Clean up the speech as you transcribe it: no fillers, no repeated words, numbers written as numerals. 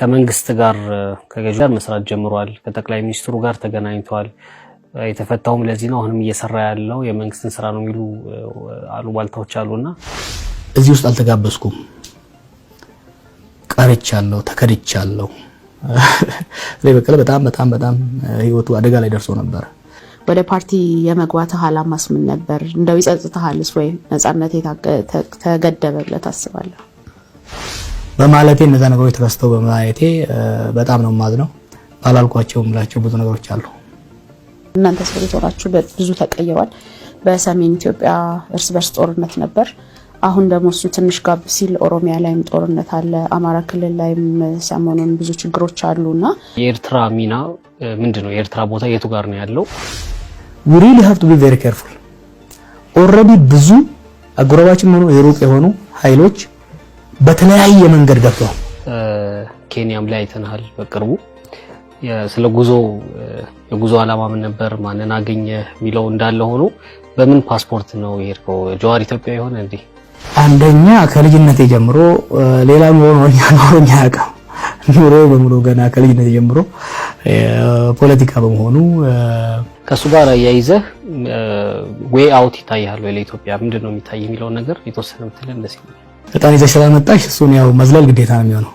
ከመንግስት ጋር ከገዢው ጋር መስራት ጀምሯል። ከጠቅላይ ሚኒስትሩ ጋር ተገናኝቷል። የተፈታውም ለዚህ ነው። አሁንም እየሰራ ያለው የመንግስትን ስራ ነው የሚሉ አሉባልታዎች አሉና እዚህ ውስጥ አልተጋበዝኩም፣ ቀርቻለሁ፣ ተከድቻለሁ። በቀለ በጣም ህይወቱ አደጋ ላይ ደርሶ ነበር። ወደ ፓርቲ የመግባት ዓላማስ ምን ነበር? እንደው ይጸጽታልስ ወይ ነፃነት ተገደበ ብለህ ታስባለህ? በማለቴ እነዛ ነገሮች ተከስተው በማየቴ በጣም ነው ማዝነው። ባላልኳቸው ምላቸው ብዙ ነገሮች አሉ። እናንተ ሰዎች ሆናችሁ ብዙ ተቀይሯል። በሰሜን ኢትዮጵያ እርስ በርስ ጦርነት ነበር። አሁን ደግሞ እሱ ትንሽ ጋብ ሲል ኦሮሚያ ላይም ጦርነት አለ፣ አማራ ክልል ላይም ሰሞኑን ብዙ ችግሮች አሉና የኤርትራ ሚና ምንድነው? የኤርትራ ቦታ የቱ ጋር ነው ያለው? we really have to be very careful. already ብዙ አጎራባችን ሆኖ የሩቅ የሆኑ ኃይሎች በተለያየ መንገድ ገብተዋል። ኬንያም ላይ አይተናል በቅርቡ። ስለ ጉዞ የጉዞ ዓላማ ምን ነበር? ማንን አገኘ የሚለው እንዳለ ሆኖ በምን ፓስፖርት ነው የሄድከው? ጀዋር ኢትዮጵያ ይሆን እንዴ? አንደኛ ከልጅነቴ ጀምሮ ሌላም ሆኖኛ ያውቃል። ኑሮ በሙሉ ገና ከልጅነቴ ጀምሮ ፖለቲካ በመሆኑ ከሱ ጋር ያይዘህ ዌይ አውት ይታያል ወይ ለኢትዮጵያ ምንድነው የሚታይ የሚለው ነገር የተወሰነ ምትል እንደዚህ ነው። በጣም ይዘሽ ስለመጣሽ እሱን ያው መዝለል ግዴታ ነው የሚሆነው።